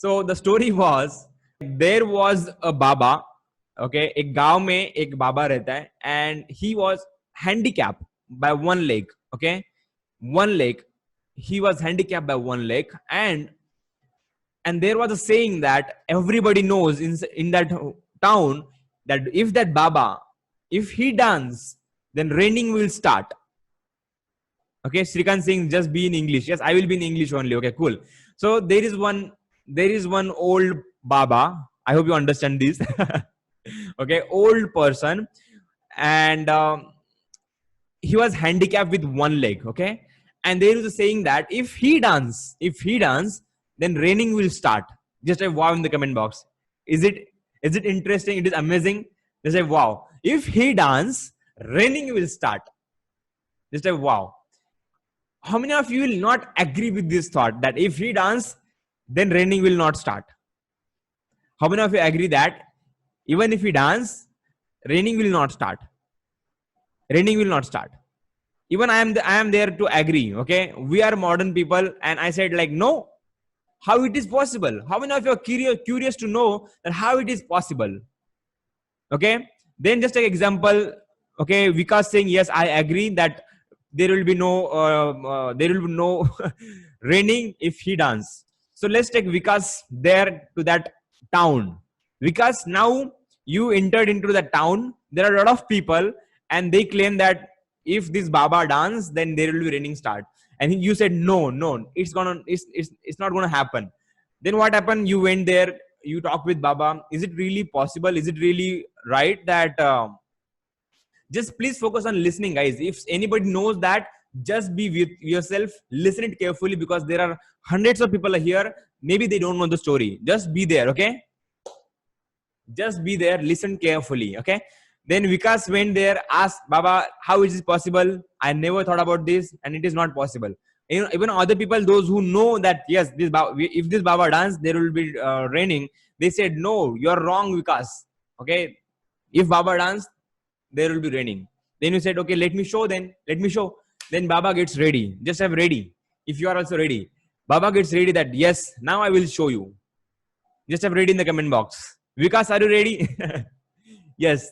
So the story was, there was a Baba. Okay, एक गांव में एक बाबा रहता है, and he was handicapped by one leg. Okay, one leg. He was handicapped by one leg, and there was a saying that everybody knows in that town, that if that Baba, if he dance, then raining will start. Okay, Srikant Singh, just be in English. Yes, I will be in English only. Okay, cool. So there is one old Baba. I hope you understand this. Okay, old person, and he was handicapped with one leg. Okay, and there is a saying that if he dance, then raining will start. Just a wow in the comment box. Is it interesting? It is amazing. Just say wow. If he dance, raining will start. Just a wow. How many of you will not agree with this thought that if he dance, then raining will not start? How many of you agree that even if he dance, raining will not start? Raining will not start. Even I am there to agree. Okay, we are modern people, and I said like no. How it is possible? How many of you are curious to know that how it is possible? Okay, then just take example. Okay, Vikas saying yes, I agree that there will be no raining if he dance. So let's take Vikas there to that town. Vikas, now you entered into the town. There are a lot of people, and they claim that if this Baba dance, then there will be raining start. And you said no, it's not gonna happen. Then what happened? You went there. You talked with Baba. Is it really possible? Is it really right that? Just please focus on listening, guys. If anybody knows that, just be with yourself, listen it carefully, because there are hundreds of people here. Maybe they don't know the story. Just be there. Okay, just be there, listen carefully. Okay, then Vikas went there, asked Baba, how is this possible? I never thought about this, and it is not possible. You know, even other people, those who know that yes, if this Baba dance, there will be raining, they said no, you're wrong, Vikas. Okay, if Baba dance, there will be raining. Then you said, okay, let me show. Then Baba gets ready. Just have ready. If you are also ready, Baba gets ready that yes, now I will show you. Just have ready in the comment box. Vikas, are you ready? Yes.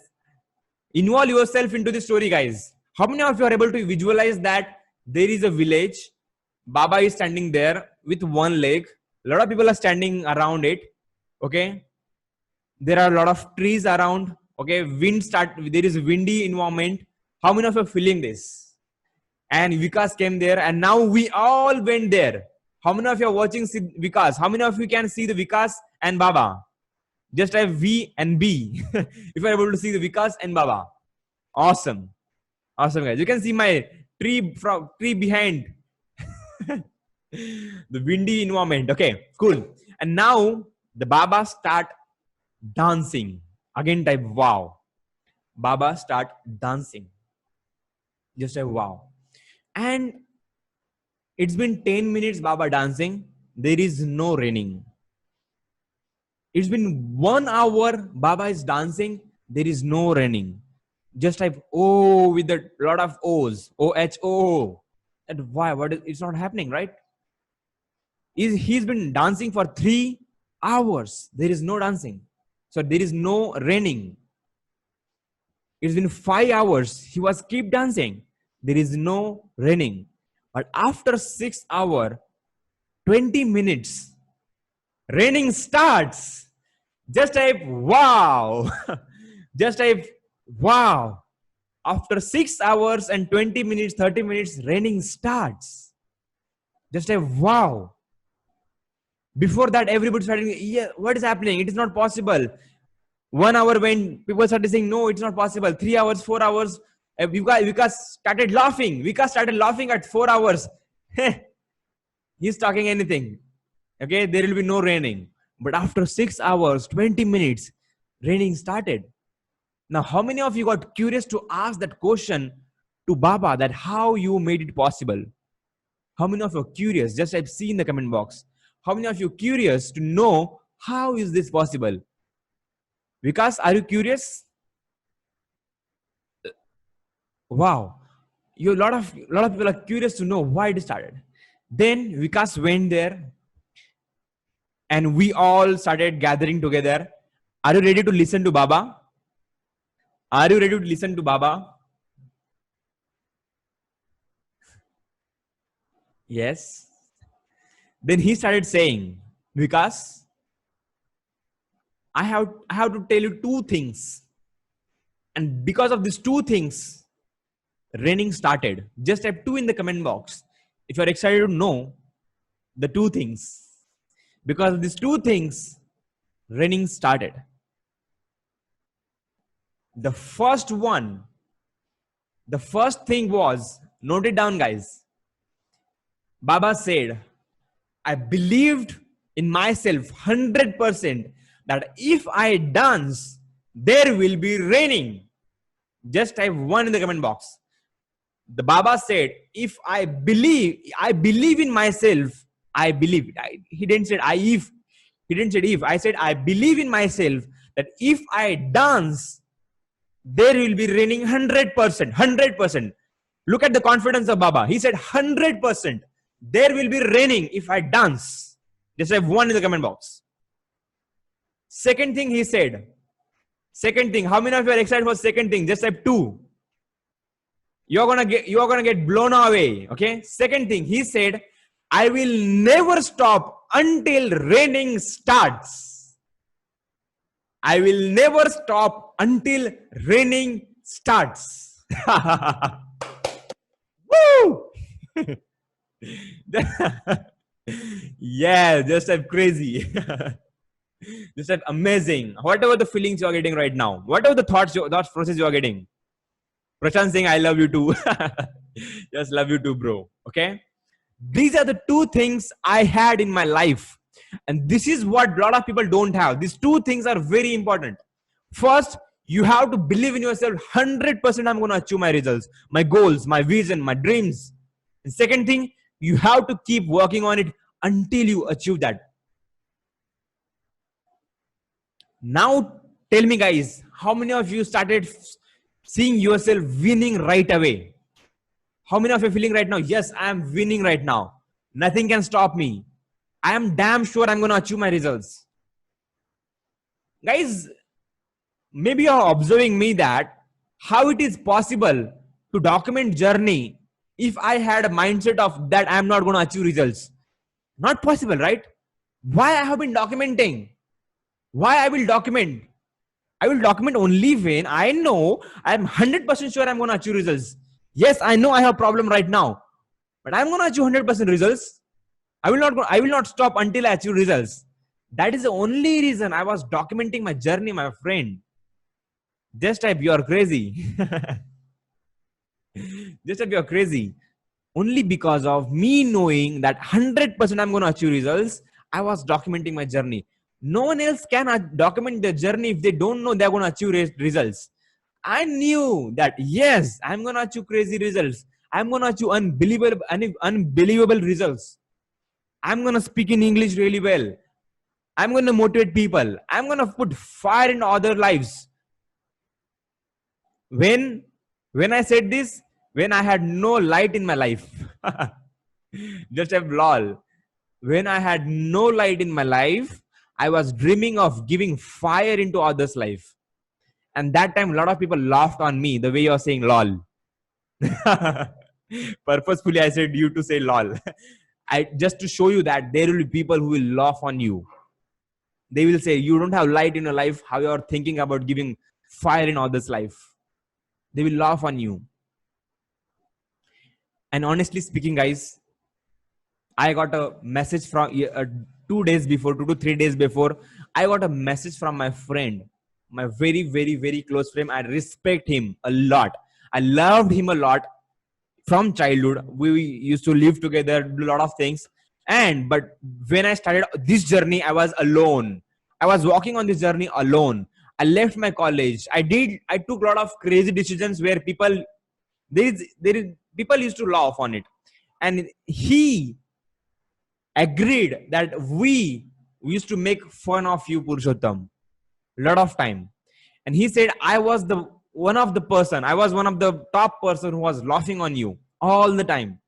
Involve yourself into the story, guys. How many of you are able to visualize that there is a village, Baba is standing there with one leg, a lot of people are standing around it. Okay, there are a lot of trees around. Okay, there is a windy environment. How many of you are feeling this? And Vikas came there, and now we all went there. How many of you are watching Vikas? How many of you can see the Vikas and Baba? Just have V and B. If you are able to see the Vikas and Baba. Awesome. Awesome, guys. You can see my tree behind. The windy environment. Okay, cool. And now the Baba start dancing. Again type wow. Baba start dancing. Just a wow. And it's been 10 minutes Baba dancing. There is no raining. It's been 1 hour Baba is dancing. There is no raining. Just type O with a lot of O's. O-H-O. And why? It's not happening, right? He's been dancing for 3 hours. There is no dancing. So there is no raining. It's been 5 hours. He was keep dancing. There is no raining. But after 6 hours, 20 minutes, raining starts. Just type wow. Just type wow. After 6 hours and 20 minutes, 30 minutes, raining starts. Just type wow. Before that, everybody started, yeah, what is happening? It is not possible. 1 hour when people started saying, no, it's not possible. 3 hours, 4 hours. Vikas started laughing. Vikas started laughing at 4 hours. He's talking anything. Okay, there will be no raining. But after 6 hours, 20 minutes, raining started. Now, how many of you got curious to ask that question to Baba, that how you made it possible? How many of you are curious? Just type C in the comment box. How many of you are curious to know how is this possible? Vikas, are you curious? Wow. A lot of people are curious to know why it started. Then Vikas went there. and we all started gathering together. Are you ready to listen to Baba? Are you ready to listen to Baba? Yes. Then he started saying, Vikas, I have to tell you two things. And because of these two things, raining started. Just type two in the comment box if you're excited to know the two things. Because of these two things, raining started. The first thing was, note it down, guys. Baba said, I believed in myself 100% that if I dance, there will be raining. Just type one in the comment box. The Baba said, if I believe in myself, I believe. He didn't say if. He didn't say if. I said, I believe in myself that if I dance, there will be raining 100%. 100%. Look at the confidence of Baba. He said 100%. There will be raining if I dance. Just have one in the comment box. Second thing he said. Second thing. How many of you are excited for second thing? Just have two. You are gonna get blown away. Okay. Second thing he said, I will never stop until raining starts. I will never stop until raining starts. Woo! Yeah, just like crazy. Just like amazing. Whatever the feelings you are getting right now, whatever the thoughts process you are getting. Prashant saying, I love you too. Just love you too, bro. Okay. These are the two things I had in my life. And this is what a lot of people don't have. These two things are very important. First, you have to believe in yourself 100% I'm going to achieve my results, my goals, my vision, my dreams. And second thing, you have to keep working on it until you achieve that. Now, tell me guys, how many of you started seeing yourself winning right away? How many of you are feeling right now? Yes, I am winning right now. Nothing can stop me. I am damn sure I'm going to achieve my results. Guys, maybe you are observing me that how it is possible to document journey if I had a mindset of that I am not going to achieve results. Not possible, right? Why I have been documenting? Why I will document? I will document only when I know I am 100% sure I'm going to achieve results. Yes, I know I have a problem right now, but I'm going to achieve 100% results. I will not stop until I achieve results. That is the only reason I was documenting my journey, my friend. Just type you are crazy. Just type you are crazy. Only because of me knowing that 100% I'm going to achieve results, I was documenting my journey. No one else can document their journey if they don't know they're going to achieve results. I knew that, yes, I'm going to achieve crazy results. I'm going to achieve unbelievable results. I'm going to speak in English really well. I'm going to motivate people. I'm going to put fire in other lives. When I said this, when I had no light in my life, just a lol. When I had no light in my life, I was dreaming of giving fire into others' life. And that time, a lot of people laughed on me the way you're saying lol. Purposefully, I said you to say lol. Just to show you that there will be people who will laugh on you. They will say, you don't have light in your life. How you're thinking about giving fire in others' life. They will laugh on you. And honestly speaking, guys, I got a message from 2 days before, 2 to 3 days before. I got a message from my friend, my very, very, very close friend. I respect him a lot. I loved him a lot from childhood. We used to live together, do a lot of things. But when I started this journey, I was alone. I was walking on this journey alone. I left my college. I took a lot of crazy decisions where people used to laugh on it. And he agreed that we used to make fun of you, Purushottam, a lot of time. And he said, I was one of the top person who was laughing on you all the time.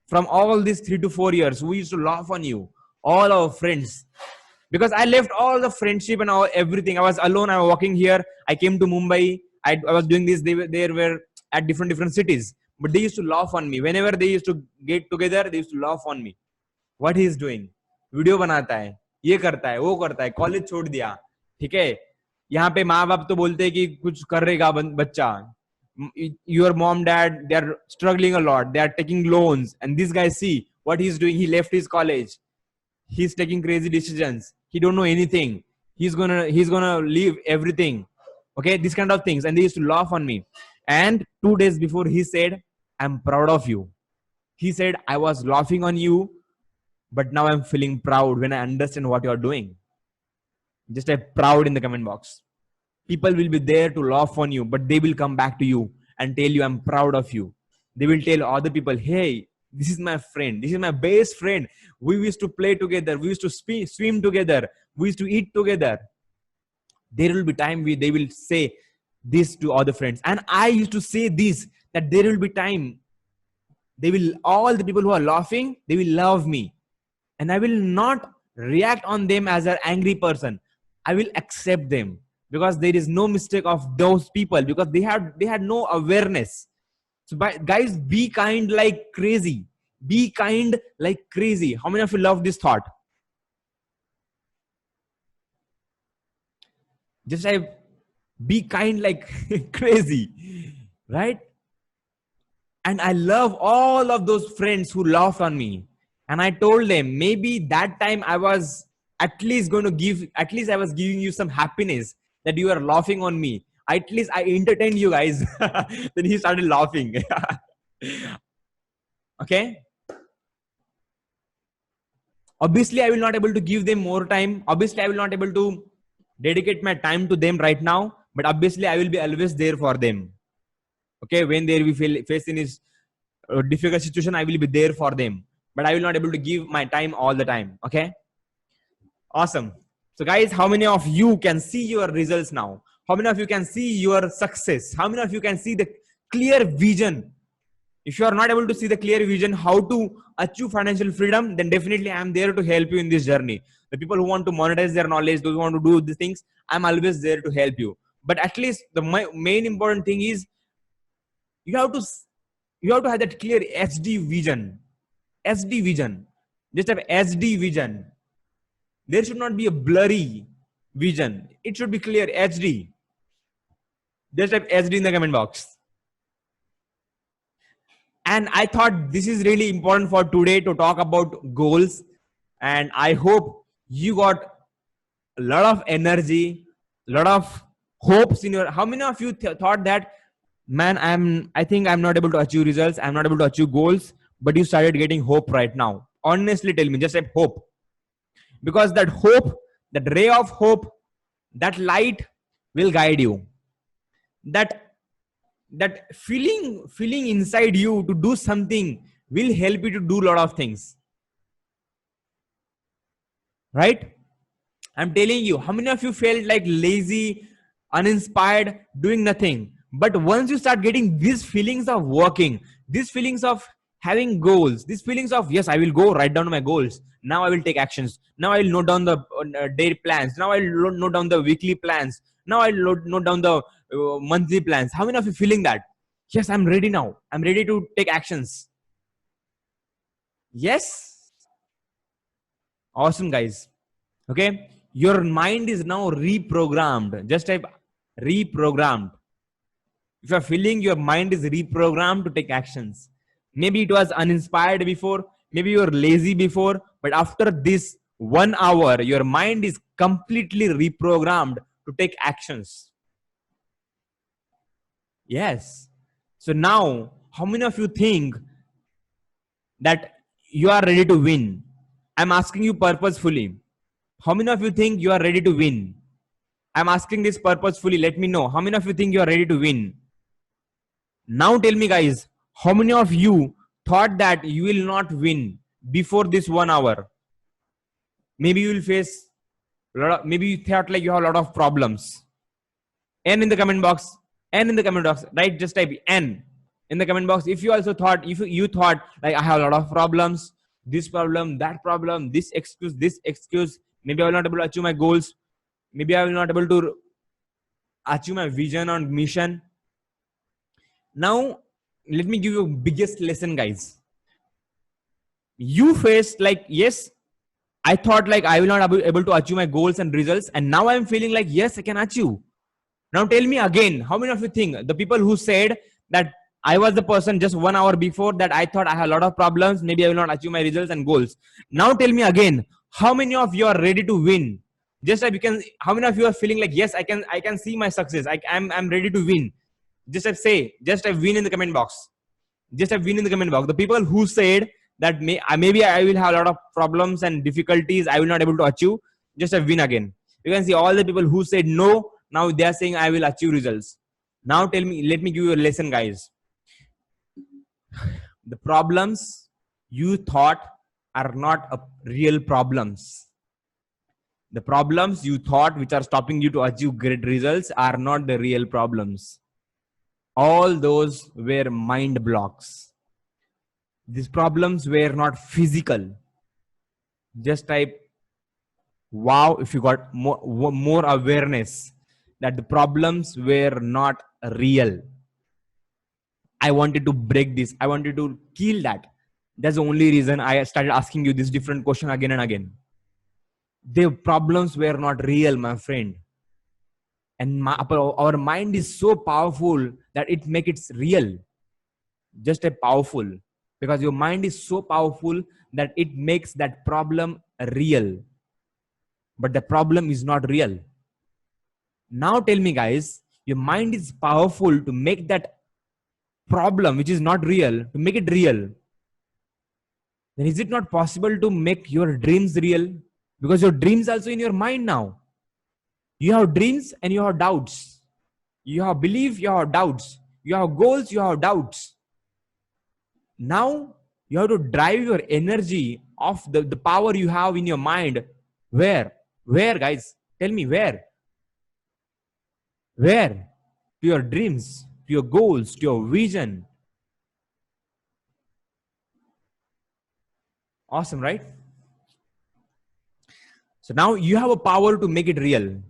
From all these 3 to 4 years, we used to laugh on you, all our friends. because I left all the friendship and all everything. I was alone. I was walking here. I came to Mumbai. I was doing this. They were at different cities, but they used to laugh on me. Whenever they used to get together, they used to laugh on me. What he is doing? Video बनाता है, ये करता है, वो करता है, college छोड़ दिया, ठीक है. यहाँ पे माँ बाप तो बोलते हैं कि कुछ करेगा बच्चा. Your mom, dad, they are struggling a lot. They are taking loans, and this guy, see what he's doing. He left his college. He's taking crazy decisions. He don't know anything. He's gonna leave everything. Okay, these kind of things. And they used to laugh on me. And 2 days before, he said, "I'm proud of you." He said, "I was laughing on you, but now I'm feeling proud when I understand what you're doing." Just type proud in the comment box. People will be there to laugh on you, but they will come back to you and tell you, "I'm proud of you." They will tell other people, "Hey, this is my friend. This is my best friend. We used to play together. We used to swim together. We used to eat together." There will be time they will say this to other friends. And I used to say this, that there will be time. All the people who are laughing, they will love me. And I will not react on them as an angry person. I will accept them, because there is no mistake of those people, because they had no awareness. So guys, be kind like crazy. Be kind like crazy. How many of you love this thought? Just be kind like crazy, right? And I love all of those friends who laughed on me. And I told them, maybe that time I was at least I was giving you some happiness, that you are laughing on me. At least I entertained you guys. Then he started laughing. Okay. Obviously, I will not able to give them more time. Obviously, I will not able to dedicate my time to them right now. But obviously, I will be always there for them. Okay. When they will facing this difficult situation, I will be there for them. But I will not able to give my time all the time. Okay. Awesome. So guys, how many of you can see your results now? How many of you can see your success? How many of you can see the clear vision? If you are not able to see the clear vision, how to achieve financial freedom, then definitely I am there to help you in this journey. The people who want to monetize their knowledge, those who want to do these things, I'm always there to help you. But at least the main important thing is you have to have that clear HD vision. SD vision. Just have SD vision. There should not be a blurry vision. It should be clear HD. Just type SD in the comment box. And I thought this is really important for today to talk about goals. And I hope you got a lot of energy, a lot of hopes in your. How many of you thought that, man, I think I'm not able to achieve results. I'm not able to achieve goals, but you started getting hope right now. Honestly, tell me, just type hope. Because that hope, that ray of hope, that light will guide you. That feeling inside you to do something will help you to do a lot of things. Right? I'm telling you, how many of you felt like lazy, uninspired, doing nothing? But once you start getting these feelings of working, these feelings of having goals, these feelings of, yes, I will go write down my goals. Now I will take actions. Now I will note down the day plans. Now I will note down the weekly plans. Now I will note down the monthly plans. How many of you feeling that? Yes, I'm ready now. I'm ready to take actions. Yes. Awesome, guys. Okay. Your mind is now reprogrammed. Just type reprogrammed. If you're feeling your mind is reprogrammed to take actions. Maybe it was uninspired before. Maybe you were lazy before. But after this 1 hour, your mind is completely reprogrammed to take actions. Yes. So now, how many of you think that you are ready to win? I'm asking you purposefully. How many of you think you are ready to win? I'm asking this purposefully. Let me know. How many of you think you are ready to win? Now tell me, guys, how many of you thought that you will not win before this 1 hour? Maybe you will face a lot of, maybe you thought like you have a lot of problems. N in the comment box. N in the comment box. Right? Just type N in the comment box. If you also thought, if you thought like I have a lot of problems, this problem, that problem, this excuse, Maybe I will not able to achieve my goals. Maybe I will not able to achieve my vision or mission. Now, let me give you biggest lesson, guys. You faced like, yes, I thought like I will not be able to achieve my goals and results, and now I'm feeling like yes, I can achieve. Now tell me again, how many of you think the people who said that I was the person just 1 hour before that I thought I had a lot of problems, maybe I will not achieve my results and goals. Now tell me again, how many of you are ready to win? Just like you can, how many of you are feeling like yes, I can see my success. I'm ready to win. Just like say, just a win in the comment box. Just a win in the comment box. The people who said that maybe I will have a lot of problems and difficulties, I will not able to achieve, just a win again. You can see all the people who said no, now they are saying I will achieve results. Now tell me, let me give you a lesson, guys. The problems you thought are not real problems. The problems you thought which are stopping you to achieve great results are not the real problems. All those were mind blocks. These problems were not physical. Just type wow if you got more awareness that the problems were not real. I wanted to break this. I wanted to kill that. That's the only reason I started asking you this different question again and again. The problems were not real, my friend. And our mind is so powerful that it makes it real. Just a powerful. Because your mind is so powerful that it makes that problem real. But the problem is not real. Now tell me, guys, your mind is powerful to make that problem which is not real, to make it real. Then is it not possible to make your dreams real? Because your dreams also in your mind now. You have dreams and you have doubts. You have belief, you have doubts. You have goals, you have doubts. Now you have to drive your energy of the power you have in your mind. Where? Where, guys? Tell me where? Where? To your dreams, to your goals, to your vision. Awesome, right? So now you have a power to make it real.